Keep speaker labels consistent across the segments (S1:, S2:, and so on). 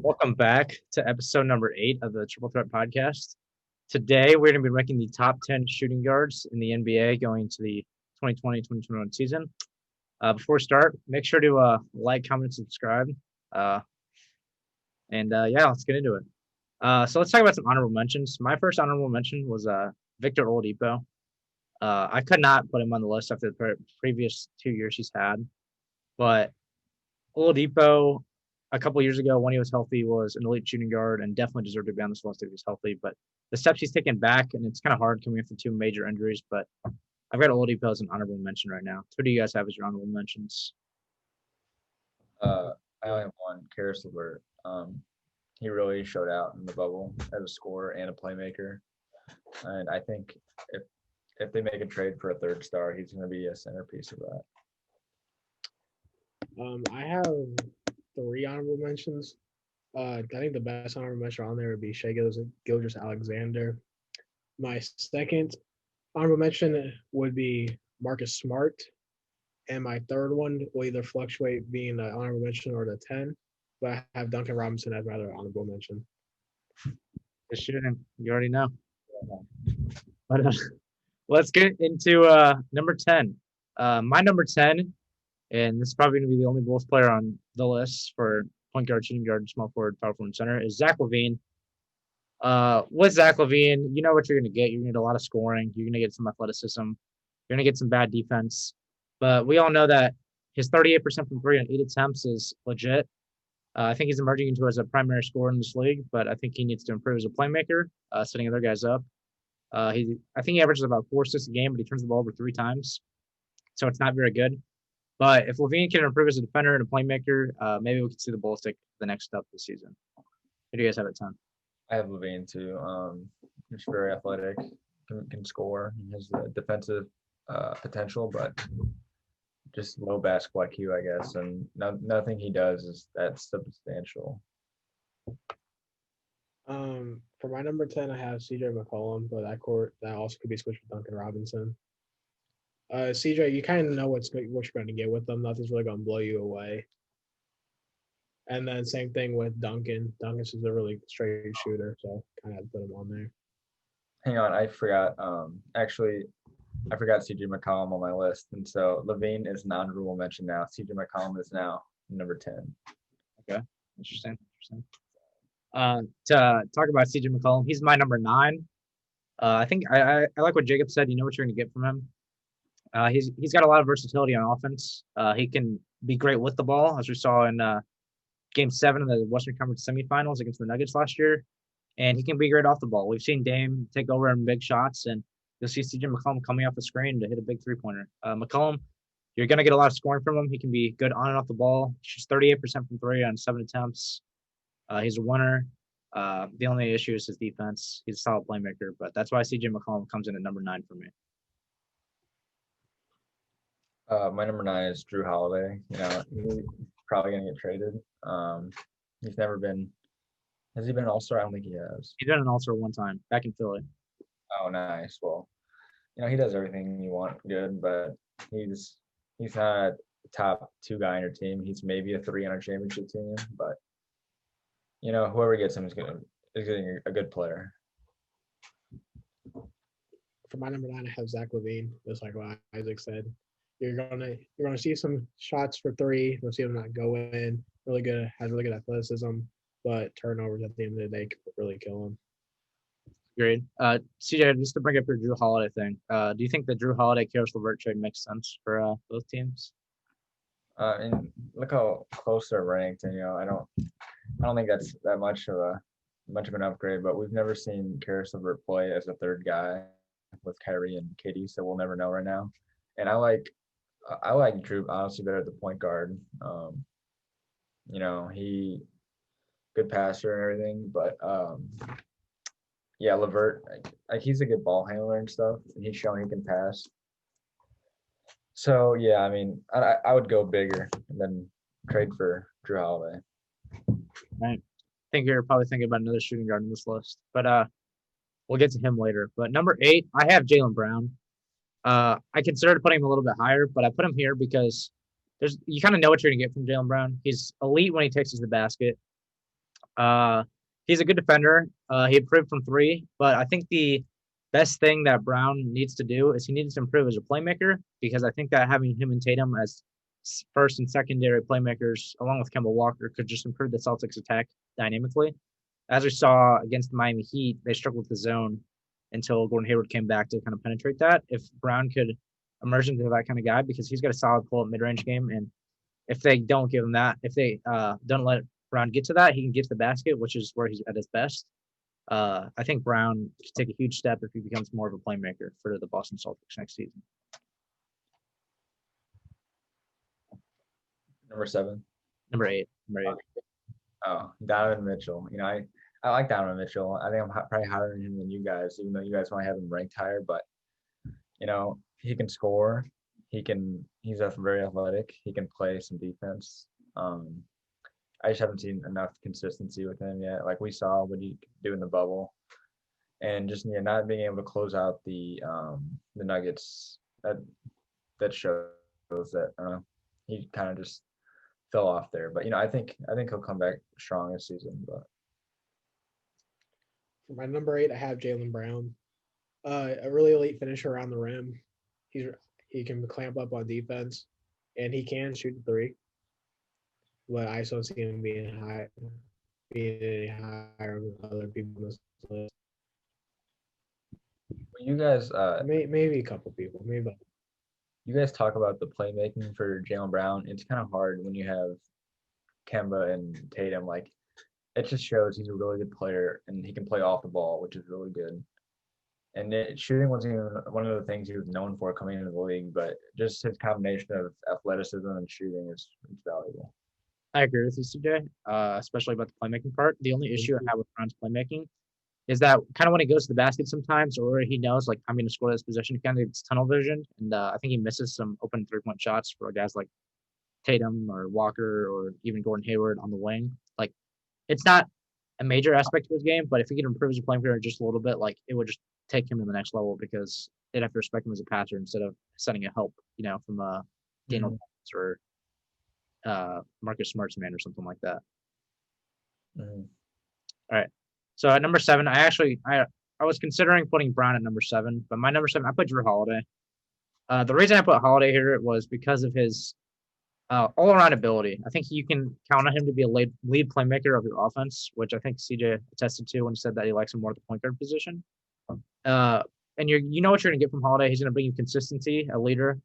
S1: Welcome back to episode number 8 of the Triple Threat Podcast. Today, we're going to be ranking the top 10 shooting guards in the NBA going to the 2020-2021 season. Before we start, make sure to like, comment, subscribe. Let's get into it. So let's talk about some honorable mentions. My first honorable mention was Victor Oladipo. I could not put him on the list after the previous 2 years he's had, but Oladipo, a couple years ago when he was healthy, was an elite shooting guard and definitely deserved to be on this list if he was healthy. But the steps he's taken back, and it's kind of hard coming after 2 major injuries. But I've got Oladipo as an honorable mention right now. Who do you guys have as your honorable mentions?
S2: I only have one, Karis LeVert. He really showed out in the bubble as a scorer and a playmaker. And I think if they make a trade for a third star, he's going to be a centerpiece of that.
S3: I have 3 honorable mentions. I think the best honorable mention on there would be Shai Gilgeous-Alexander. My second honorable mention would be Marcus Smart. And my third one will either fluctuate being the honorable mention or the 10. But I have Duncan Robinson as my other honorable mention.
S1: The shooting, you already know. But let's get into number 10. My number 10, and this is probably going to be the only Bulls player on the list for point guard, shooting guard, small forward, power forward, and center, is Zach LaVine. With Zach LaVine, you know what you're going to get. You're going to get a lot of scoring. You're going to get some athleticism. You're going to get some bad defense. But we all know that his 38% from 3 on 8 attempts is legit. I think he's emerging into as a primary scorer in this league, but I think he needs to improve as a playmaker, setting other guys up. I think he averages about 4 assists a game, but he turns the ball over 3 times. So it's not very good. But if LaVine can improve as a defender and a playmaker, maybe we can see the Bulls take the next step this season. Who do you guys have at 10?
S2: I have LaVine too. He's very athletic, can score. He has the defensive potential, but just low basketball IQ, I guess. And nothing he does is that substantial.
S3: For my number 10, I have CJ McCollum, but that also could be switched with Duncan Robinson. CJ, you kind of know what you're going to get with them. Nothing's really going to blow you away. And then same thing with Duncan. Duncan's just a really straight shooter, so kind of put him on there.
S2: Hang on, I forgot. I forgot CJ McCollum on my list, and so LaVine is an honorable mention now. CJ McCollum is now number 10.
S1: Okay, interesting. To talk about CJ McCollum, he's my number 9. I think I like what Jacob said. You know what you're going to get from him. He's got a lot of versatility on offense. He can be great with the ball, as we saw in Game 7 of the Western Conference semifinals against the Nuggets last year. And he can be great off the ball. We've seen Dame take over in big shots, and you'll see CJ McCollum coming off the screen to hit a big three-pointer. McCollum, you're going to get a lot of scoring from him. He can be good on and off the ball. He's 38% from 3 on 7 attempts. He's a winner. The only issue is his defense. He's a solid playmaker, but that's why CJ McCollum comes in at number 9 for me.
S2: My number 9 is Jrue Holiday. He's probably going to get traded. He's never been. Has he been an All-Star? I don't think he has.
S1: He did an All-Star one time back in Philly.
S2: Oh, nice. Well, he does everything you want good, but he's not a top 2 guy on your team. He's maybe a 3 on a championship team, but whoever gets him is getting a good player.
S3: For my number 9, I have Zach LaVine, just like what Isaac said. You're gonna see some shots for 3. You'll see him not go in. Has really good athleticism, but turnovers at the end of the day can really kill him.
S1: Agreed. CJ, just to bring up your Jrue Holiday thing, do you think the Jrue Holiday Karis LeVert trade makes sense for both teams?
S2: And look how close they're ranked, and I don't think that's that much of an upgrade. But we've never seen Karis LeVert play as a third guy with Kyrie and KD, so we'll never know right now. And I like Jrue honestly better at the point guard. He good passer and everything, but LeVert, he's a good ball handler and stuff, and he's shown he can pass. So yeah, I mean, I would go bigger than trade for Jrue Holiday.
S1: Right. I think you're probably thinking about another shooting guard in this list, but we'll get to him later. But number 8, I have Jaylen Brown. I considered putting him a little bit higher, but I put him here because you kind of know what you're going to get from Jaylen Brown. He's elite when he takes to the basket. He's a good defender. He improved from three, but I think the best thing that Brown needs to do is he needs to improve as a playmaker because I think that having him and Tatum as first and secondary playmakers, along with Kemba Walker, could just improve the Celtics attack dynamically. As we saw against the Miami Heat, they struggled with the zone until Gordon Hayward came back to kind of penetrate that. If Brown could emerge into that kind of guy, because he's got a solid pull-up mid-range game, and if they don't give him that, if they don't let Brown get to that, he can get to the basket, which is where he's at his best. I think Brown could take a huge step if he becomes more of a playmaker for the Boston Celtics next season.
S2: Number 7.
S1: Number eight.
S2: Oh, Donovan Mitchell. I like Donovan Mitchell. I think I'm probably higher than him than you guys, even though you guys might have him ranked higher. But he can score. He's very athletic. He can play some defense. I just haven't seen enough consistency with him yet. Like we saw what he could do in the bubble, and just not being able to close out the Nuggets. That shows that he kind of just fell off there. But I think he'll come back strong this season. But
S3: For my number 8, I have Jaylen Brown. A really elite finisher around the rim. He can clamp up on defense, and he can shoot the three. But I still see him being higher than other people on this list.
S2: you guys,
S3: Maybe a couple people, maybe.
S2: you guys talk about the playmaking for Jaylen Brown. It's kind of hard when you have Kemba and Tatum. Like, it just shows he's a really good player and he can play off the ball, which is really good. And shooting wasn't even one of the things he was known for coming into the league, but just his combination of athleticism and shooting is valuable.
S1: I agree with you, CJ, especially about the playmaking part. The only issue I have with Brown's playmaking is that kind of when he goes to the basket sometimes, or he knows, like, I'm going to score this position, he kind of gets tunnel vision. And I think he misses some open three-point shots for guys like Tatum or Walker or even Gordon Hayward on the wing. Like, it's not a major aspect of his game, but if he could improve his playmaking just a little bit, like, it would just take him to the next level because they'd have to respect him as a passer instead of sending a help, from Daniel or Marcus Smart's man or something like that.
S2: Mm-hmm.
S1: All right. So at number 7, I was considering putting Brown at number 7, but my number 7, I put Drew Holiday. The reason I put Holiday here was because of his all-around ability. I think you can count on him to be a lead playmaker of your offense, which I think CJ attested to when he said that he likes him more at the point guard position. And you know what you're going to get from Holiday. He's going to bring you consistency, a leader.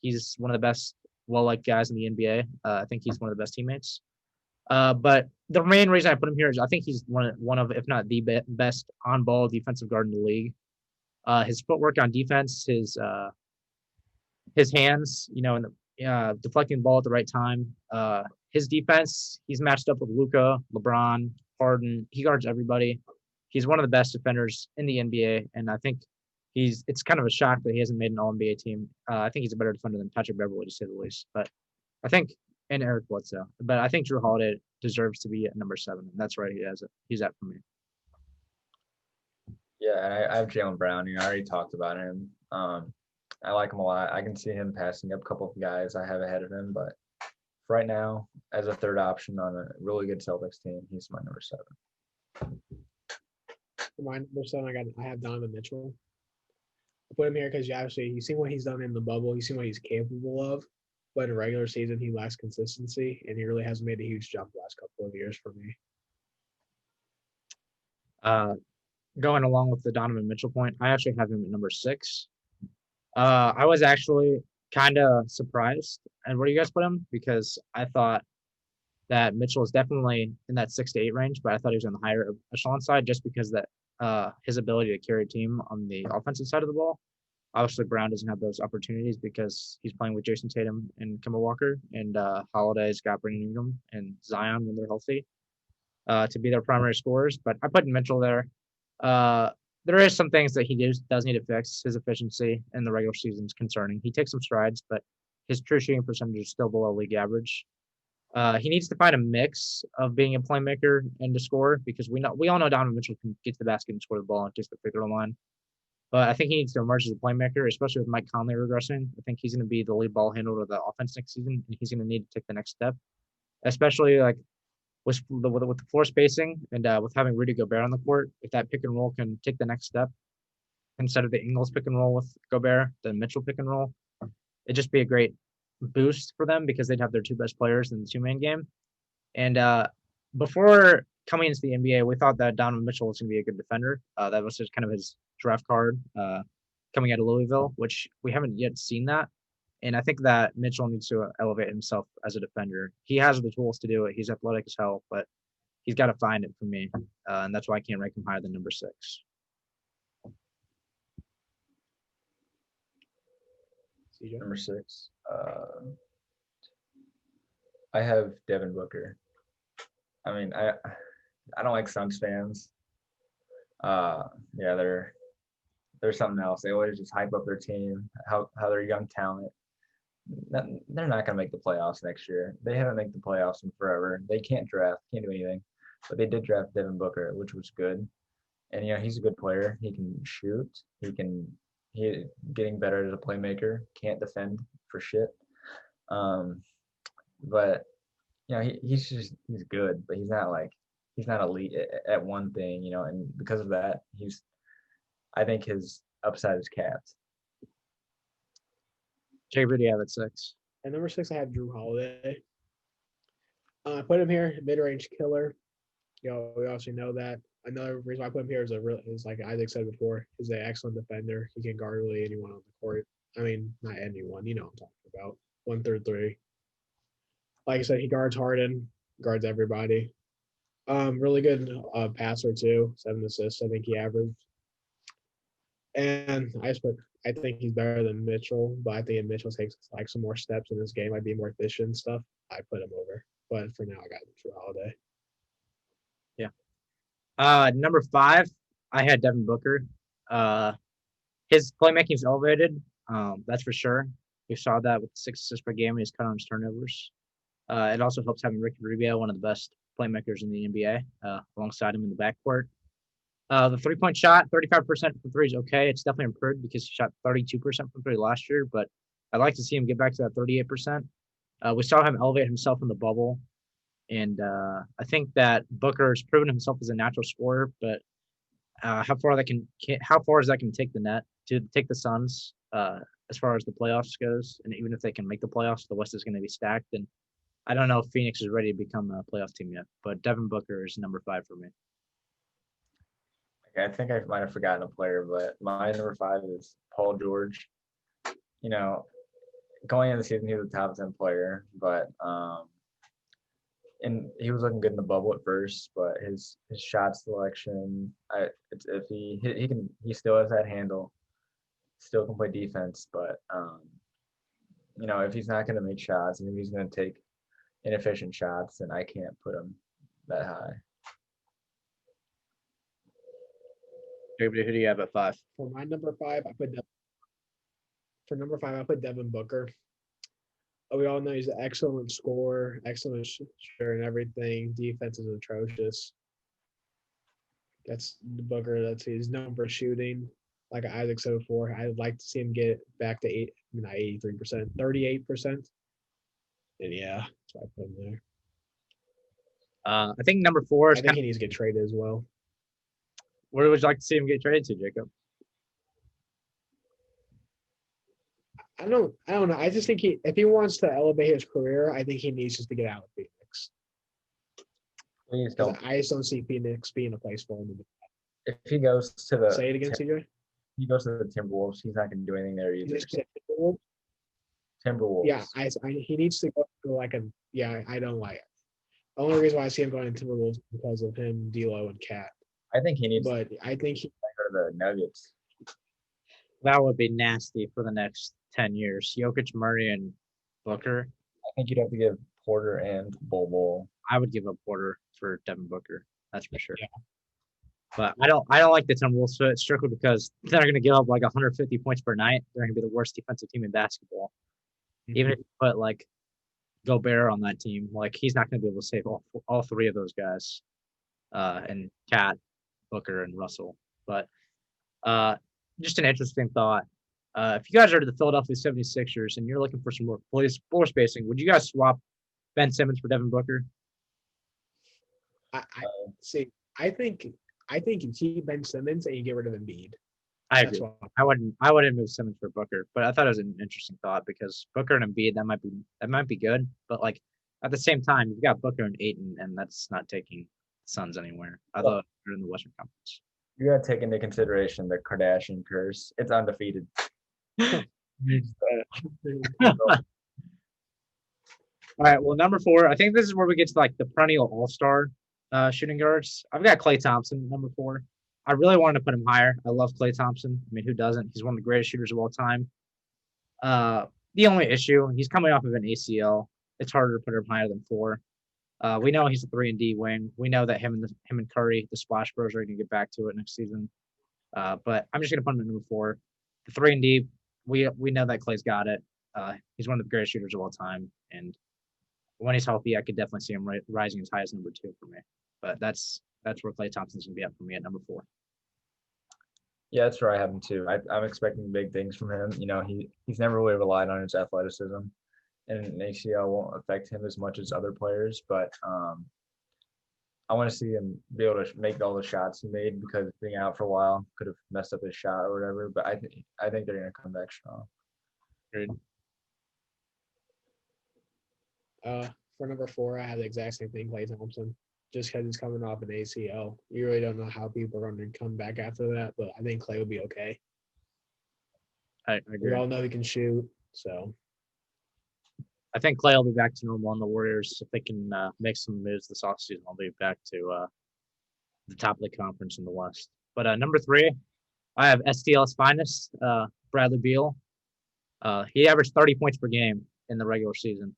S1: He's one of the best well-liked guys in the NBA. I think he's one of the best teammates. But the main reason I put him here is I think he's one of, if not the best on-ball defensive guard in the league. His footwork on defense, his hands, and deflecting the ball at the right time. His defense, he's matched up with Luka, LeBron, Harden. He guards everybody. He's one of the best defenders in the NBA, and I think it's kind of a shock that he hasn't made an All-NBA team. I think he's a better defender than Patrick Beverley, to say the least. But I think, and Eric Bledsoe. But I think Drew Holiday deserves to be at number 7, and that's right. He's at for me.
S2: Yeah, and I have Jaylen Brown. I already talked about him. I like him a lot. I can see him passing up a couple of guys I have ahead of him, but right now, as a third option on a really good Celtics team, he's my number 7.
S3: For my number 7, I have Donovan Mitchell. I put him here because you see what he's done in the bubble. You see what he's capable of. But in regular season, he lacks consistency, and he really hasn't made a huge jump the last couple of years for me.
S1: Going along with the Donovan Mitchell point, I actually have him at number 6. I was actually kind of surprised at where you guys put him because I thought that Mitchell is definitely in that 6 to 8 range, but I thought he was on the higher echelon side just because that his ability to carry a team on the offensive side of the ball. Obviously, Brown doesn't have those opportunities because he's playing with Jason Tatum and Kemba Walker, and Holiday's got Brandon Ingram and Zion when they're healthy to be their primary scorers. But I put Mitchell there. There is some things that he does need to fix. His efficiency in the regular season is concerning. He takes some strides, but his true shooting percentage is still below league average. He needs to find a mix of being a playmaker and to score because we all know Donovan Mitchell can get to the basket and score the ball and just the free throw line. But I think he needs to emerge as a playmaker, especially with Mike Conley regressing. I think he's going to be the lead ball handler of the offense next season, and he's going to need to take the next step. Especially, like, with the floor spacing and with having Rudy Gobert on the court, if that pick and roll can take the next step instead of the Ingles pick and roll with Gobert, the Mitchell pick and roll, it'd just be a great boost for them because they'd have their two best players in the two-man game. And before coming into the NBA, we thought that Donovan Mitchell was going to be a good defender. That was just kind of his draft card coming out of Louisville, which we haven't yet seen that. And I think that Mitchell needs to elevate himself as a defender. He has the tools to do it. He's athletic as hell, but he's got to find it for me. And that's why I can't rank him higher than number 6.
S3: CJ?
S2: Number 6. I have Devin Booker. I mean, I don't like Suns fans. Yeah, they're something else. They always just hype up their team, how they're young talent. They're not gonna make the playoffs next year. They haven't made the playoffs in forever. They can't draft, can't do anything. But they did draft Devin Booker, which was good. And he's a good player. He can shoot. He getting better as a playmaker. Can't defend for shit. But he's good, but he's not elite at one thing, and because of that, I think his upside is capped.
S1: Jay, who do you have at 6?
S3: At number 6, I have Drew Holiday. I put him here, mid-range killer. We also know that. Another reason why I put him here is like Isaac said before, he's an excellent defender. He can guard really anyone on the court. I mean, not anyone, you know what I'm talking about. 1 through 3. Like I said, he guards Harden, guards everybody. Really good passer too, 7 assists. I think he averaged. And I think he's better than Mitchell, but I think if Mitchell takes like some more steps in this game, might be more efficient and stuff, I put him over. But for now, I got Drew Holiday.
S1: Yeah. Number 5, I had Devin Booker. His playmaking is elevated. That's for sure. We saw that with 6 assists per game, and he's cut on his turnovers. It also helps having Ricky Rubio, one of the best playmakers in the NBA, alongside him in the backcourt. The 3-point shot, 35% from 3 is okay. It's definitely improved because he shot 32% from 3 last year, but I'd like to see him get back to that 38%. We saw him elevate himself in the bubble, and I think that Booker has proven himself as a natural scorer, but how far is that can take the net to take the Suns as far as the playoffs goes, and even if they can make the playoffs, the West is going to be stacked, and I don't know if Phoenix is ready to become a playoff team yet, but Devin Booker is number 5 for me.
S2: Okay, I think I might have forgotten a player, but my number 5 is Paul George. Going into the season, he was a top 10 player, but and he was looking good in the bubble at first, but his shot selection, it's iffy. He still has that handle, still can play defense, but if he's not going to make shots and if he's going to take inefficient shots, then I can't put him that high.
S1: Who do you have at 5?
S3: For my number 5, I put Devin Booker. We all know he's an excellent scorer, excellent shooter and everything. Defense is atrocious. That's the Booker. That's his known for shooting. Like Isaac said before, I'd like to see him get back to 83%, 38%. And yeah, that's why I put him there.
S1: I think number 4 is
S3: I think he needs to get traded as well.
S1: Where would you like to see him get traded to, Jacob?
S3: I don't know. I just think if he wants to elevate his career, I think he needs just to get out of Phoenix. I just don't see Phoenix being a place for him.
S2: If he goes to the
S3: Say it again, CJ.
S2: He goes to the Timberwolves. He's not going to do anything there either. Timberwolves.
S3: Yeah, he needs to go to I don't like it. The only reason why I see him going to Timberwolves is because of him, D'Lo, and Cat.
S2: I think he needs.
S3: But I think he
S2: go to the Nuggets.
S1: That would be nasty for the next 10 years. Jokic, Murray, and Booker.
S2: I think you'd have to give Porter and Bol.
S1: I would give up Porter for Devin Booker. That's for sure.
S3: Yeah.
S1: But I don't like the Timberwolves fit strictly because they're going to give up like 150 points per night. They're going to be the worst defensive team in basketball. Mm-hmm. Even if you put like Gobert on that team, like he's not going to be able to save all 3 of those guys, and Cat, Booker, and Russell. But just an interesting thought. If you guys are the Philadelphia 76ers and you're looking for some more floor spacing, would you guys swap Ben Simmons for Devin Booker?
S3: I see. I think you keep Ben Simmons and you get rid of Embiid.
S1: I
S3: That's
S1: agree.
S3: why.
S1: I wouldn't move Simmons for Booker, but I thought it was an interesting thought because Booker and Embiid that might be good, but like at the same time you've got Booker and Aiton, and that's not taking the Suns anywhere. Although they're in the Western Conference.
S2: You got to take into consideration the Kardashian curse. It's undefeated.
S1: All right, well, number 4, I think this is where we get to like the perennial all-star shooting guards. I've got Klay Thompson, number 4. I really wanted to put him higher. I love Klay Thompson. I mean, who doesn't? He's one of the greatest shooters of all time. The only issue, he's coming off of an ACL. It's harder to put him higher than 4. We know he's a 3-and-D wing. We know that him and Curry, the Splash Bros, are going to get back to it next season. But I'm just going to put him at number 4. The 3-and-D, we know that Klay's got it. He's one of the greatest shooters of all time, and when he's healthy, I could definitely see him rising as high as number 2 for me. But that's where Klay Thompson's gonna be up for me at number 4.
S2: Yeah, that's where I have him too. I'm expecting big things from him. You know, he's never really relied on his athleticism, and an ACL won't affect him as much as other players. But I want to see him be able to make all the shots he made because being out for a while could have messed up his shot or whatever. But I think they're gonna come back strong.
S1: Agreed.
S3: For number 4, I have the exact same thing, Klay Thompson. Just because he's coming off an ACL, you really don't know how people are going to come back after that. But I think Klay will be okay.
S1: I agree.
S3: We all know he can shoot, so
S1: I think Klay will be back to normal on the Warriors if they can make some moves this offseason. I'll be back to the top of the conference in the West. But number 3, I have STL's finest, Bradley Beal. He averaged 30 points per game in the regular season.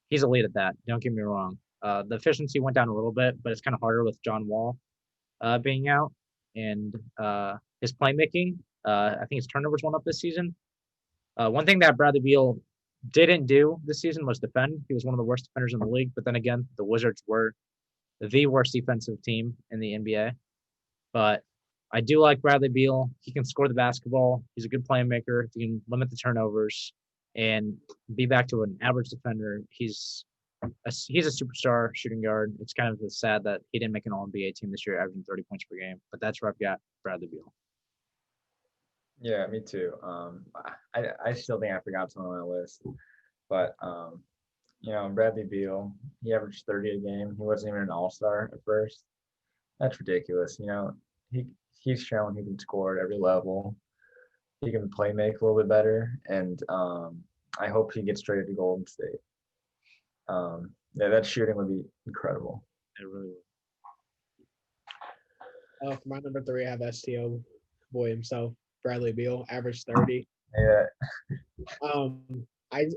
S1: He's elite at that. Don't get me wrong. The efficiency went down a little bit, but it's kind of harder with John Wall being out, and his playmaking. I think his turnovers went up this season. One thing that Bradley Beal didn't do this season was defend. He was one of the worst defenders in the league. But then again, the Wizards were the worst defensive team in the NBA. But I do like Bradley Beal. He can score the basketball. He's a good playmaker. He can limit the turnovers and be back to an average defender. He's a superstar shooting guard. It's kind of sad that he didn't make an All-NBA team this year, averaging 30 points per game. But that's where I've got Bradley Beal.
S2: Yeah, me too. I still think I forgot someone on my list, but you know, Bradley Beal, he averaged 30 a game. He wasn't even an all-star at first. That's ridiculous. You know, he's shown he can score at every level. He can play make a little bit better, and I hope he gets traded to Golden State. Yeah, that shooting would be incredible.
S1: It really
S3: for my number 3, I have STO boy himself, Bradley Beal, average 30.
S2: Yeah,
S3: I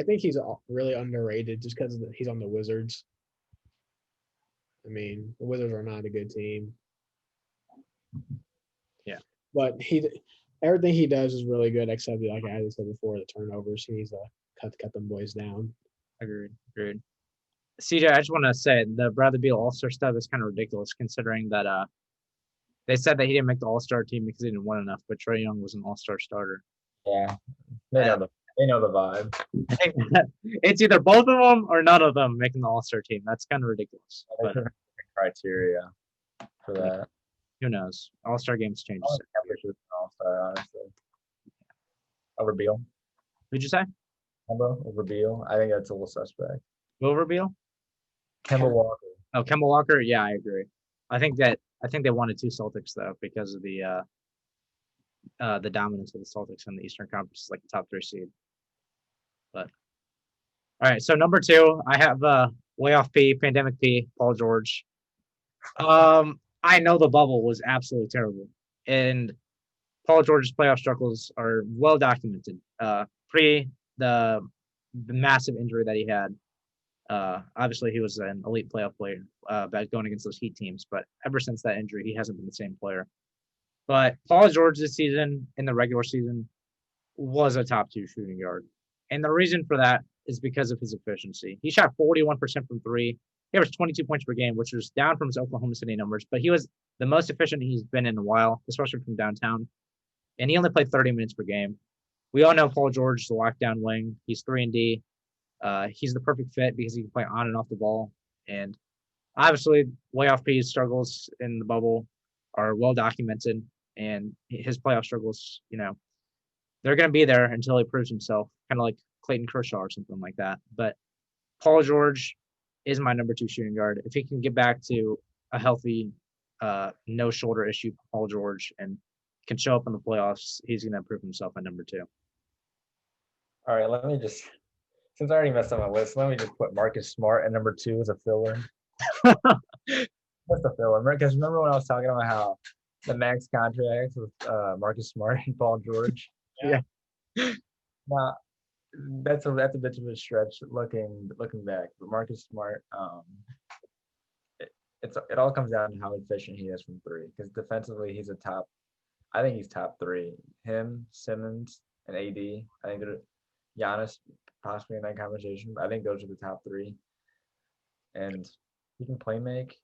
S3: think he's really underrated just because he's on the Wizards. I mean, the Wizards are not a good team.
S1: Yeah.
S3: But everything he does is really good, except like I said before, the turnovers. He needs to cut them boys down.
S1: Agreed. CJ, I just want to say the Bradley Beal All-Star stuff is kind of ridiculous considering that they said that he didn't make the All-Star team because he didn't win enough, but Trae Young was an All-Star starter.
S2: yeah. They know the vibe.
S1: It's either both of them or none of them making the All-Star team. That's kind of ridiculous.
S2: They
S1: But
S2: should have criteria for that.
S1: who knows? All-Star games change.
S2: I don't think Kemba should have been all-star, honestly. Over Beal.
S1: Who'd you say?
S2: Kemba over Beal. I think that's a little suspect.
S1: Over Beal?
S2: Kemba Walker.
S1: Oh, Kemba Walker. Yeah, I agree. I think they wanted 2 Celtics though because of the dominance of the Celtics in the Eastern Conference, like the top 3 seed. But all right, so number 2, I have way off P, pandemic P, Paul George. I know the bubble was absolutely terrible, and Paul George's playoff struggles are well documented. Pre the massive injury that he had. Obviously, he was an elite playoff player back going against those Heat teams, but ever since that injury, he hasn't been the same player. But Paul George this season, in the regular season, was a top 2 shooting guard. And the reason for that is because of his efficiency. He shot 41% from 3. He averaged 22 points per game, which was down from his Oklahoma City numbers, but he was the most efficient he's been in a while, especially from downtown. And he only played 30 minutes per game. We all know Paul George is a lockdown wing. He's 3-and-D. He's the perfect fit because he can play on and off the ball. And obviously playoff P struggles in the bubble are well documented, and his playoff struggles, they're going to be there until he proves himself, kind of like Clayton Kershaw or something like that. But Paul George is my number 2 shooting guard. If he can get back to a healthy, no shoulder issue, Paul George, and can show up in the playoffs, he's going to prove himself at number 2.
S2: All right, let me just, since I already messed up my list, let me just put Marcus Smart at number 2 as a filler. What's the filler? Because remember when I was talking about how the max contracts with Marcus Smart and Paul George?
S1: Yeah.
S2: Now, that's a bit of a stretch looking back, but Marcus Smart, it all comes down to how efficient he is from 3. Because defensively, I think he's top 3. Him, Simmons, and AD. I think Giannis possibly in that conversation. But I think those are the top 3. And he can play make.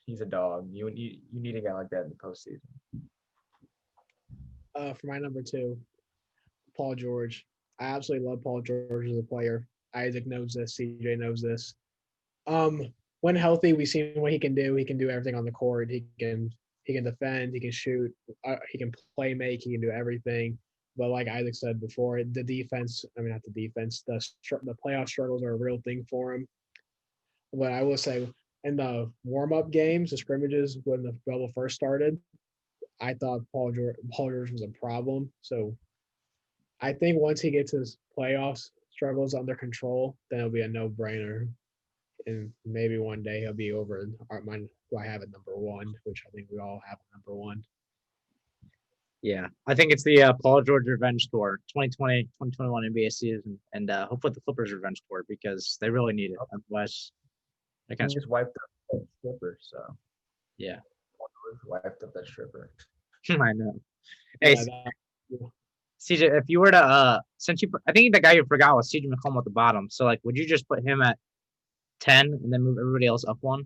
S2: He's a dog. You need a guy like that in the postseason.
S3: For my number 2, Paul George. I absolutely love Paul George as a player. Isaac knows this. CJ knows this. When healthy, we've seen what he can do. He can do everything on the court. He can defend. He can shoot. He can play make. He can do everything. But like Isaac said before, the defense. I mean, not the defense. The playoff struggles are a real thing for him. But I will say, in the warm-up games, the scrimmages when the bubble first started, I thought Paul George was a problem. So I think once he gets his playoffs struggles under control, then it'll be a no-brainer. And maybe one day he'll be over mine, who I have at number 1, which I think we all have at number 1.
S1: Yeah, I think it's the Paul George revenge tour, 2020, 2021 NBA season, and hopefully the Clippers revenge tour because they really need it. Otherwise, they
S2: He
S1: can.
S2: just wiped up that stripper, so
S1: Yeah,
S2: wiped up that stripper.
S1: I know. Hey,
S3: Yeah,
S1: CJ, if you were to I think the guy you forgot was CJ McCollum at the bottom. So like, would you just put him at 10 and then move everybody else up 1?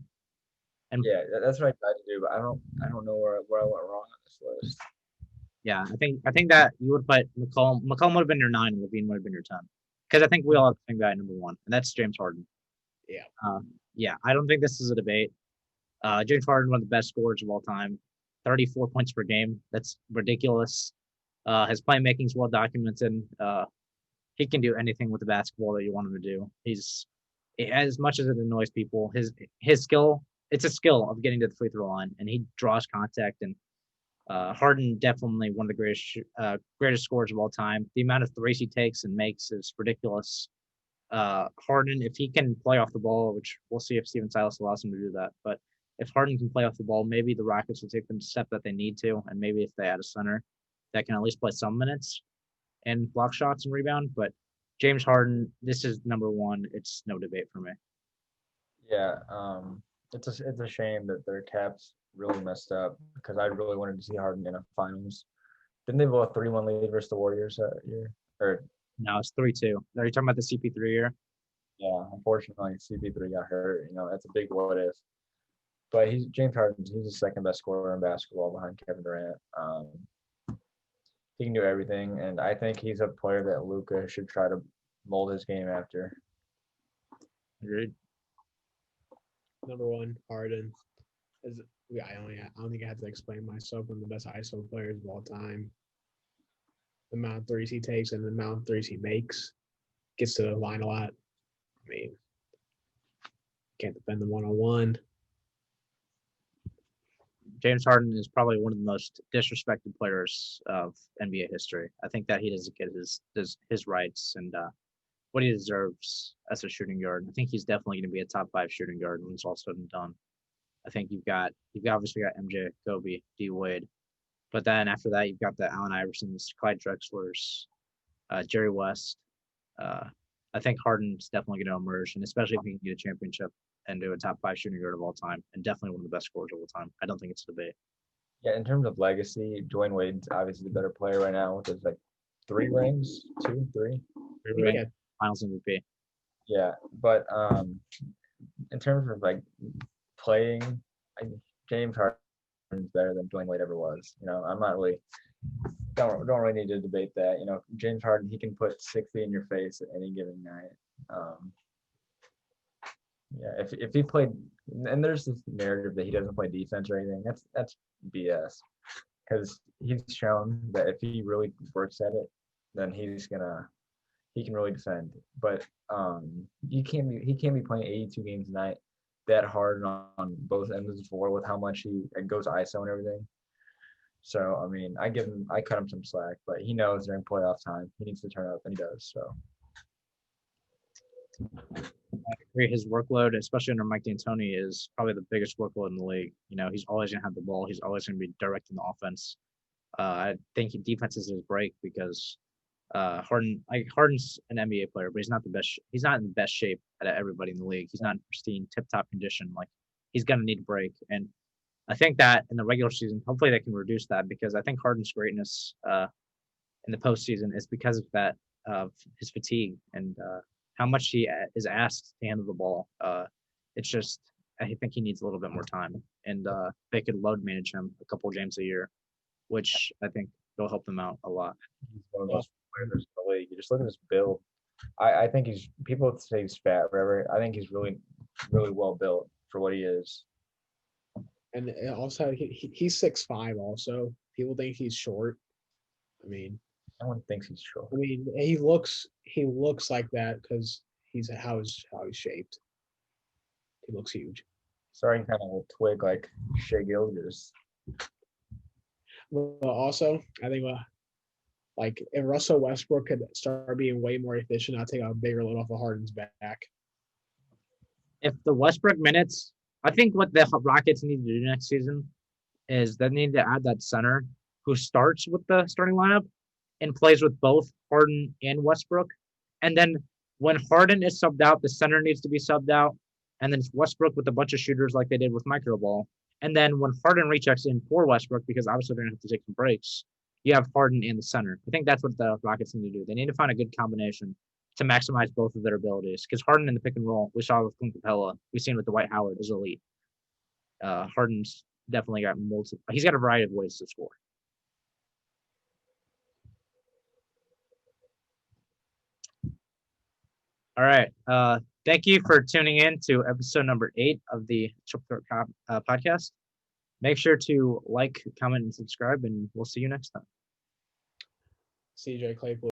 S1: And
S2: Yeah, that's what I tried to do, but I don't know where I went wrong on this list.
S1: yeah, I think that you would put McCollum. McCollum would have been your 9, and Levine would have been your 10. Because I think we all have the same guy at number 1, and that's James Harden.
S3: Yeah.
S1: Yeah, I don't think this is a debate. James Harden, one of the best scorers of all time, 34 points per game. That's ridiculous. His playmaking is well documented. He can do anything with the basketball that you want him to do. He's as much as it annoys people, his skill. It's a skill of getting to the free throw line, and he draws contact. And Harden definitely one of the greatest scorers of all time. The amount of threes he takes and makes is ridiculous. Harden, if he can play off the ball, which we'll see if Steven Silas allows him to do that, but if Harden can play off the ball, maybe the Rockets will take the step that they need to, and maybe if they add a center that can at least play some minutes and block shots and rebound. But James Harden, this is number 1. It's no debate for me.
S2: Yeah, it's a shame that their caps really messed up because I really wanted to see Harden in a finals. Didn't they blow a 3-1 lead versus the Warriors that year? Or
S1: No, it's 3-2. Are you talking about the CP3 year?
S2: yeah, unfortunately CP3 got hurt. That's a big what if. But James Harden. He's the second best scorer in basketball behind Kevin Durant. He can do everything, and I think he's a player that Luka should try to mold his game after.
S1: Agreed.
S3: Number 1, Harden. I don't think I have to explain myself. One of the best ISO players of all time. The amount of threes he takes and the amount of threes he makes. Gets to the line a lot. I mean, can't defend them 1-on-1.
S1: James Harden is probably one of the most disrespected players of NBA history. I think that he doesn't get his rights and what he deserves as a shooting guard. I think he's definitely going to be a top 5 shooting guard when it's all said and done. I think you've obviously got MJ, Kobe, D Wade, but then after that you've got the Allen Iversons, Clyde Drexlers, Jerry West. I think Harden's definitely going to emerge, and especially if he can get a championship and do a top 5 shooting guard of all time, and definitely one of the best scorers of all time. I don't think it's a debate.
S2: Yeah, in terms of legacy, Dwayne Wade's obviously the better player right now with his 3 rings, 2, 3.
S3: Yeah.
S1: Finals MVP.
S2: Yeah, but in terms of playing, James Harden's better than Dwayne Wade ever was. I'm not really don't really need to debate that. James Harden, he can put 60 in your face at any given night. Yeah, if he played And there's this narrative that he doesn't play defense or anything. That's BS. Because he's shown that if he really works at it, then he can really defend. But he can't be playing 82 games a night that hard on both ends of the floor with how much he goes ISO and everything. So I mean, I cut him some slack, but he knows during playoff time he needs to turn up, and he does. So
S1: I agree. His workload, especially under Mike D'Antoni, is probably the biggest workload in the league. He's always gonna have the ball. He's always gonna be directing the offense. I think defense is his break because Harden's an NBA player, but he's not the best. He's not in the best shape out of everybody in the league. He's not in pristine, tip-top condition. Like he's gonna need a break, and I think that in the regular season, hopefully they can reduce that because I think Harden's greatness in the postseason is because of that of his fatigue and how much he is asked to handle the ball. It's just I think he needs a little bit more time, and they could load manage him a couple games a year, which I think will help them out a lot.
S2: he's one of those players in the league. You just look at his build. I think he's people say he's fat, whatever. I think he's really well built for what he is.
S3: And also, he's 6'5". Also, people think he's short. I mean,
S2: No one thinks he's short.
S3: he looks like that because he's how he's shaped. He looks huge.
S2: Starting kind of a twig like Shea Gilgeous.
S3: But also, I think like if Russell Westbrook could start being way more efficient, I'll take a bigger load off of Harden's back.
S1: If the Westbrook minutes, I think what the Rockets need to do next season is they need to add that center who starts with the starting lineup and plays with both Harden and Westbrook. And then when Harden is subbed out, the center needs to be subbed out. And then it's Westbrook with a bunch of shooters like they did with micro ball. And then when Harden rechecks in for Westbrook, because obviously they're going to have to take some breaks, you have Harden in the center. I think that's what the Rockets need to do. They need to find a good combination to maximize both of their abilities. Because Harden in the pick and roll, we saw with Clint Capella, we've seen with Dwight Howard, is elite. Harden's definitely got multiple. He's got a variety of ways to score. All right. Thank you for tuning in to episode number 8 of the Triple Threat podcast. Make sure to like, comment, and subscribe, and we'll see you next time.
S3: CJ Claypool.